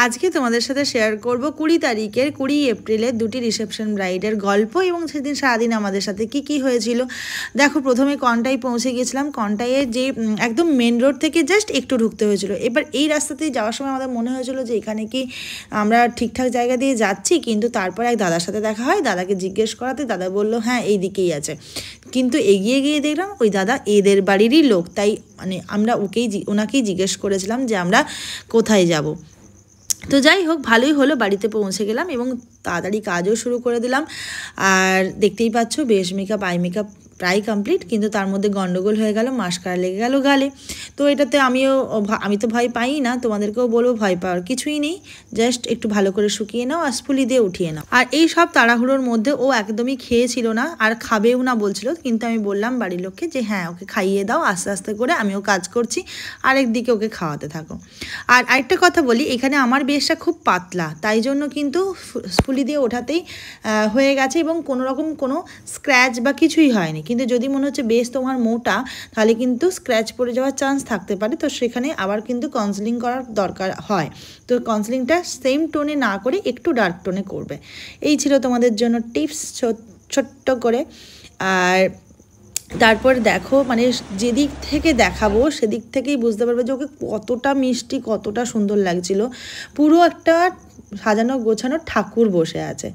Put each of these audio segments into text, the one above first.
আজকে তোমাদের সাথে শেয়ার করব 20 এপ্রিলের দুটি রিসেপশন ব্রাইডের গল্প এবং সেদিন সারাদিন আমাদের সাথে কি কি হয়েছিল। দেখো, প্রথমে কন্টাই পৌঁছে গেছিলাম। কন্টাইয়ের যে একদম মেন রোড থেকে জাস্ট একটু ঢুকতে হয়েছিল। এবার এই রাস্তাতেই যাওয়ার সময় আমাদের মনে হয়েছিল যে এখানে কি আমরা ঠিকঠাক জায়গা দিয়ে যাচ্ছি, কিন্তু তারপর এক দাদার সাথে দেখা হয়। দাদাকে জিজ্ঞেস করাতে দাদা বলল হ্যাঁ এই দিকেই আছে, কিন্তু এগিয়ে গিয়ে দেখলাম ওই দাদা এদের বাড়িরই লোক। তাই মানে আমরা ওনাকেই জিজ্ঞেস করেছিলাম যে আমরা কোথায় যাব। তো যাই হোক, ভালোই হলো, বাড়িতে পৌঁছে গেলাম এবং তাড়াতাড়ি কাজও শুরু করে দিলাম। আর দেখতেই পাচ্ছ বেশ মেকআপ আই মেকআপ প্রায় কমপ্লিট, কিন্তু তার মধ্যে গন্ডগোল হয়ে গেল, মাস্কারা লেগে গেল গালে। তো এটাতে আমি তো ভয় পাই না, তোমাদেরকেও বলবো ভয় পাওয়ার কিছুই নেই। জাস্ট একটু ভালো করে শুকিয়ে নাও আর স্পুলি দিয়ে উঠিয়ে নাও। আর এই সব তাড়াহুড়োর মধ্যে ও একদমই খেয়েছিল না আর খাবেও না বলছিল, কিন্তু আমি বললাম বাড়ির লোককে যে হ্যাঁ ওকে খাইয়ে দাও আস্তে আস্তে করে, আমিও কাজ করছি, আরেকদিকে ওকে খাওয়াতে থাকো। আর আরেকটা কথা বলি, এখানে আমার বেশটা খুব পাতলা, তাই জন্য কিন্তু স্পুলি দিয়ে ওঠাতেই হয়ে গেছে এবং কোনো রকম কোনো স্ক্র্যাচ বা কিছুই হয়নি। কিন্তু যদি মনে হচ্ছে বেশ তোমার মোটা, তাহলে কিন্তু স্ক্র্যাচ পড়ে যাওয়ার চান্স থাকতে পারে। তো সেখানে আবার কিন্তু কাউন্সেলিং করার দরকার হয়। তো কাউন্সেলিংটা সেম টোনে না করে একটু ডার্ক টোনে করবে। এই ছিল তোমাদের জন্য টিপস ছোট্ট করে। আর তারপর দেখো, মানে যেদিক থেকে দেখাবো সেদিক থেকেই বুঝতে পারবে যে ওকে কতটা মিষ্টি, কতটা সুন্দর লাগছিল। পুরো একটা সাজানো গোছানো ঠাকুর বসে আছে।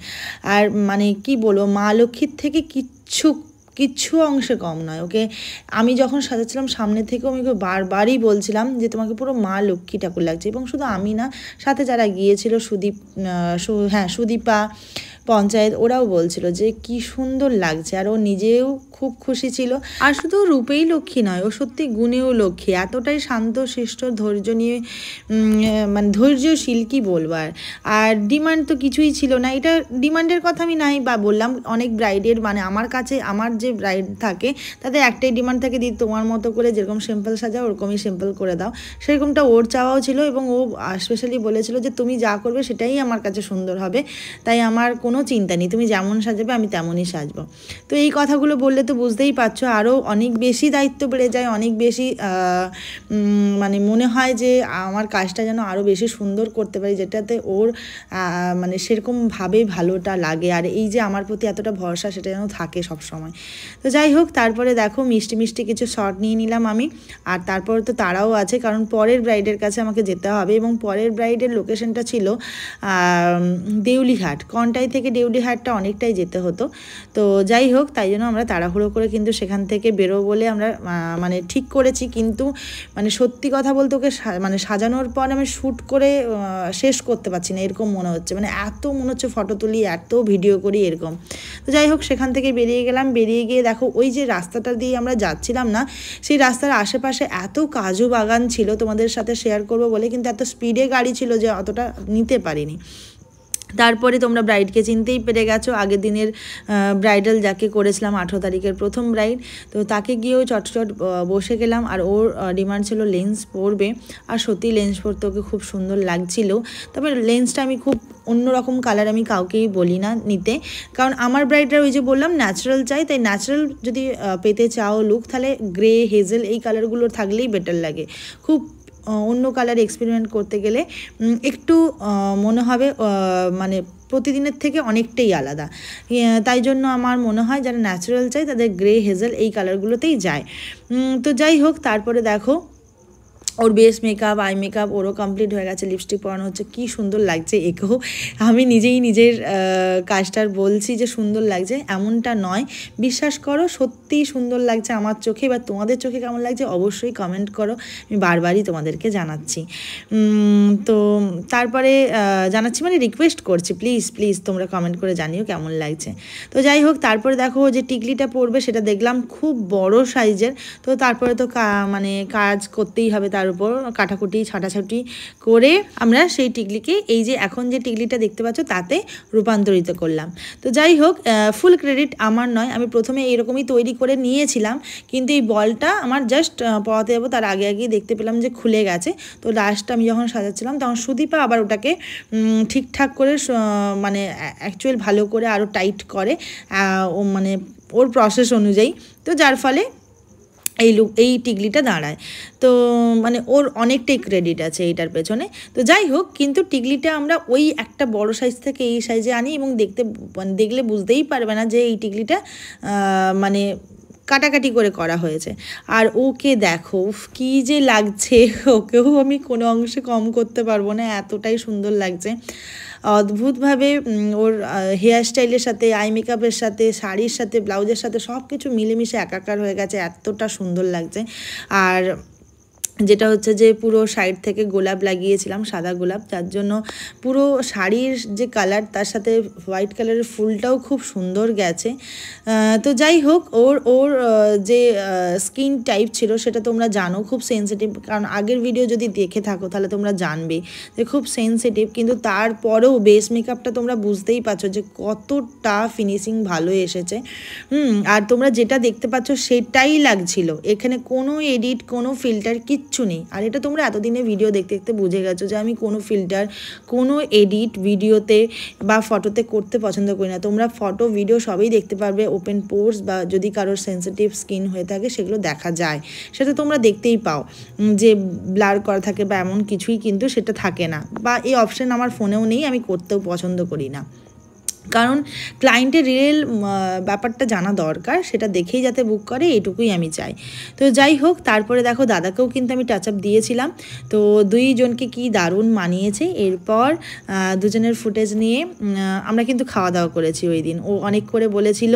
আর মানে কি বলবো, মা লক্ষ্মীর থেকে কিচ্ছু অংশে কম নয়। ওকে আমি যখন সাজাচ্ছিলাম সামনে থেকেও আমি বারবারই বলছিলাম যে তোমাকে পুরো মা লক্ষ্মী ঠাকুর লাগছে। এবং শুধু আমি না, সাথে যারা গিয়েছিল সুদীপা, পঞ্চায়েত, ওরাও বলছিল যে কি সুন্দর লাগছে। আর ও নিজেও খুব খুশি ছিল। আর শুধু রূপেই লক্ষ্মী নয়, ও সত্যি গুণেও লক্ষ্মী। এতটাই শান্ত শিষ্ট, ধৈর্য নিয়ে মানে ধৈর্যশীল, কি বলবার। আর ডিমান্ড তো কিছুই ছিল না। এটা ডিমান্ডের কথা আমি নাই বা বললাম, অনেক ব্রাইডের মানে আমার কাছে আমার যে ব্রাইড থাকে তাদের একটাই ডিমান্ড থাকে, দিদি তোমার মতো করে যেরকম সিম্পল সাজাও ওরকমই সিম্পল করে দাও। সেরকমটা ওর চাওয়াও ছিল এবং ও স্পেশালি বলেছিল যে তুমি যা করবে সেটাই আমার কাছে সুন্দর হবে, তাই আমার কোনো চিন্তা নেই, তুমি যেমন সাজাবে আমি তেমনই সাজবো। তো এই কথাগুলো বললে তো বুঝতেই পারছো আরও অনেক বেশি দায়িত্ব বেড়ে যায়, অনেক বেশি মানে মনে হয় যে আমার কাজটা যেন আরও বেশি সুন্দর করতে পারি, যেটাতে ওর মানে সেরকমভাবেই ভালোটা লাগে। আর এই যে আমার প্রতি এতটা ভরসা, সেটা যেন থাকে সব সময়। তো যাই হোক, তারপরে দেখো মিষ্টি মিষ্টি কিছু শর্ট নিয়ে নিলাম আমি। আর তারপরে তো তারাও আছে, কারণ পরের ব্রাইডের কাছে আমাকে যেতে হবে এবং পরের ব্রাইডের লোকেশনটা ছিল দেউলিঘাট। কন্টাই থেকে দেউলিঘাটটা অনেকটাই যেতে হতো। তো যাই হোক, তাই জন্য আমরা তাড়াহুড়ো করে কিন্তু সেখান থেকে বেরোবো বলে আমরা মানে ঠিক করেছি। কিন্তু মানে সত্যি কথা বলতে ওকে মানে সাজানোর পর আমি শ্যুট করে শেষ করতে পারছি না, এরকম মনে হচ্ছে। মানে এত মনে হচ্ছে ফটো তুলি, এত ভিডিও করি, এরকম। তো যাই হোক, সেখান থেকে বেরিয়ে গেলাম। বেরিয়ে গিয়ে দেখো ওই যে রাস্তাটা দিয়ে আমরা যাচ্ছিলাম না, সেই রাস্তার আশেপাশে এত কাজু বাগান ছিল, তোমাদের সাথে শেয়ার করবো বলে, কিন্তু এত স্পিডে গাড়ি ছিল যে অতটা নিতে পারিনি। তারপরে তোমরা ব্রাইডকে চিনতেই পেরে গেছো, আগের দিনের ব্রাইডাল যাকে করেছিলাম 18 তারিখের প্রথম ব্রাইড। তো তাকে গিয়েও চটচট বসে গেলাম। আর ওর ডিমান্ড ছিল লেন্স পরবে, আর সত্যি লেন্স পরতে ওকে খুব সুন্দর লাগছিল। তবে লেন্সটা আমি খুব অন্যরকম কালার আমি কাউকেই বলি না নিতে, কারণ আমার ব্রাইডরা ওই যে বললাম ন্যাচারাল চাই। তাই ন্যাচারাল যদি পেতে চাও লুক, তাহলে গ্রে হেজেল এই কালারগুলো থাকলেই বেটার লাগে। খুব অন্য কালার এক্সপেরিমেন্ট করতে গেলে একটু মনে হবে মানে প্রতিদিনের থেকে অনেকটাই আলাদা। তাই জন্য আমার মনে হয় যারা ন্যাচারাল চাই তাদের গ্রে হেজেল এই কালারগুলোতেই যায়। তো যাই হোক, তারপরে দেখো ওর বেস মেকআপ আই মেকআপ ওরও কমপ্লিট হয়ে গেছে, লিপস্টিক পরানো হচ্ছে, কি সুন্দর লাগছে একেও। আমি নিজেই নিজের কাজটার বলছি যে সুন্দর লাগছে, এমনটা নয়, বিশ্বাস করো সত্যিই সুন্দর লাগছে আমার চোখে। এবার তোমাদের চোখে কেমন লাগছে অবশ্যই কমেন্ট করো, আমি বারবারই তোমাদেরকে জানাচ্ছি। তো তারপরে জানাচ্ছি মানে রিকোয়েস্ট করছি, প্লিজ প্লিজ তোমরা কমেন্ট করে জানিও কেমন লাগছে। তো যাই হোক, তারপরে দেখো যে টিকলিটা পরবে সেটা দেখলাম খুব বড় সাইজের। তো তারপরে তো মানে কাজ করতেই হবে, তার উপর কাটাকুটি ছাটাছাটি করে আমরা সেই টিকলিকে এই যে এখন যে টিকলিটা দেখতে পাচ্ছ তাতে রূপান্তরিত করলাম। তো যাই হোক, ফুল ক্রেডিট আমার নয়, আমি প্রথমে এইরকমই তৈরি করে নিয়েছিলাম, কিন্তু এই বলটা আমার জাস্ট পড়াতে যাবো তার আগে আগেই দেখতে পেলাম যে খুলে গেছে। তো লাস্টটা আমি যখন সাজাচ্ছিলাম তখন সুদীপা আবার ওটাকে ঠিকঠাক করে মানে অ্যাকচুয়াল ভালো করে আরও টাইট করে ও মানে ওর প্রসেস অনুযায়ী। তো যার ফলে এই টিকলিটা দাঁড়ায়। তো মানে ওর অনেকটাই ক্রেডিট আছে এইটার পেছনে। তো যাই হোক, কিন্তু টিকলিটা আমরা ওই একটা বড় সাইজ থেকে এই সাইজে আনি, এবং দেখলে বুঝতেই পারবে না যে এই টিকলিটা মানে কাটাকাটি করে করা হয়েছে। আর ওকে দেখো কী যে লাগছে, ওকেও আমি কোনো অংশে কম করতে পারবো না, এতটাই সুন্দর লাগছে। অদ্ভুতভাবে ওর হেয়ার স্টাইলের সাথে, আই মেকআপের সাথে, শাড়ির সাথে, ব্লাউজের সাথে সব কিছু মিলেমিশে একাকার হয়ে গেছে, এতটা সুন্দর লাগছে। আর যেটা হচ্ছে যে পুরো সাইড থেকে গোলাপ লাগিয়েছিলাম, সাদা গোলাপ, যার জন্য পুরো শাড়ির যে কালার তার সাথে হোয়াইট কালারের ফুলটাও খুব সুন্দর গেছে। তো যাই হোক, ওর যে স্কিন টাইপ ছিল সেটা তোমরা জানো খুব সেন্সিটিভ, কারণ আগের ভিডিও যদি দেখে থাকো তাহলে তোমরা জানবে যে খুব সেন্সিটিভ, কিন্তু তারপরেও বেস মেকআপটা তোমরা বুঝতেই পারছো যে কতটা ফিনিশিং ভালো এসেছে। আর তোমরা যেটা দেখতে পাচ্ছ সেটাই লাগছিল, এখানে কোনো এডিট, কোনো ফিল্টার কিচ্ছু নেই। আর এটা তোমরা এতদিনে ভিডিও দেখতে দেখতে বুঝে গেছো যে আমি কোনো ফিল্টার, কোনো এডিট ভিডিওতে বা ফটোতে করতে পছন্দ করি না। তোমরা ফটো ভিডিও সবই দেখতে পারবে, ওপেন পোর্স বা যদি কারোর সেন্সিটিভ স্কিন হয়ে থাকে সেগুলো দেখা যায়, সেটা তোমরা দেখতেই পাও যে ব্লার করা থাকে বা এমন কিছুই কিন্তু সেটা থাকে না, বা এই অপশান আমার ফোনেও নেই, আমি করতেও পছন্দ করি না। কারণ ক্লায়েন্টের রিয়েল ব্যাপারটা জানা দরকার, সেটা দেখেই যাতে বুক করে এটুকুই আমি চাই। তো যাই হোক, তারপরে দেখো দাদাকেও কিন্তু আমি টাচ আপ দিয়েছিলাম, তো দুইজনকে কি দারুণ মানিয়েছে। এরপর দুজনের ফুটেজ নিয়ে আমরা কিন্তু খাওয়া দাওয়া করেছি ওই দিন। ও অনেক করে বলেছিল,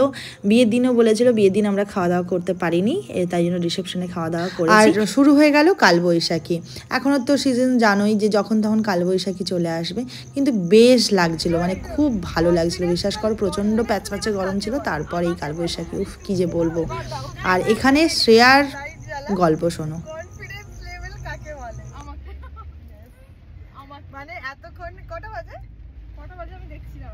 বিয়ের দিনও বলেছিল, বিয়ের দিন আমরা খাওয়া দাওয়া করতে পারিনি, তাই জন্য রিসেপশনে খাওয়া দাওয়া করেছি। আর শুরু হয়ে গেল কালবৈশাখী। এখনও তো সিজন জানোই যে যখন তখন কালবৈশাখী চলে আসবে, কিন্তু বেশ লাগছিল, মানে খুব ভালো লাগছিল, বিশ্বাস করো। প্রচণ্ড প্যাচপ্যাচে গরম ছিল, তারপর এই কালবৈশাখী, উফ কী যে বলবো। আর এখানে শ্রেয়ার গল্প শোনো। মানে এতক্ষণ কটা বাজে আমি দেখছি না,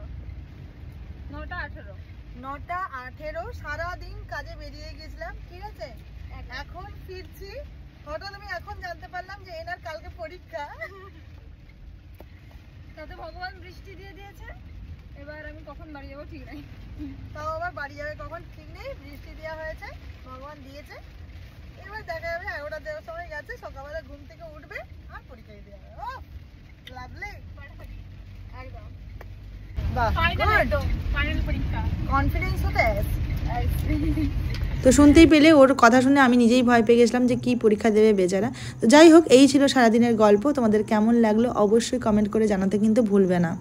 9:18 সারাদিন কাজে বেরিয়ে গেছিলাম, ঠিক আছে। এখন ফিরছি, হঠাৎ আমি এখন জানতে পারলাম যে এনার কালকে পরীক্ষা। তাতে ভগবান বৃষ্টি দিয়ে দিয়েছে, এবার আমি কখন বাড়ি যাবো ঠিক নেই। তাও আবার বাড়ি যাবে কখন ঠিক নেই, বৃষ্টি দেওয়া হয়েছে, ভগবান দিয়েছে। এবার দেখা যাবে 11টা দেওয়ার সময় গেছে, সকালবেলা ঘুম থেকে উঠবে আর পরীক্ষা দিতে যাবে। ও লাভলি, একদম বাহ, ফাইনাল পরীক্ষা, কনফিডেন্স হতে। তো শুনতেই পেলে, ওর কথা শুনে আমি নিজেই ভয় পেয়ে গেছিলাম যে কি পরীক্ষা দেবে বেচারা। তো যাই হোক, এই ছিল সারাদিনের গল্প। তোমাদের কেমন লাগলো অবশ্যই কমেন্ট করে জানাতে কিন্তু ভুলবে না।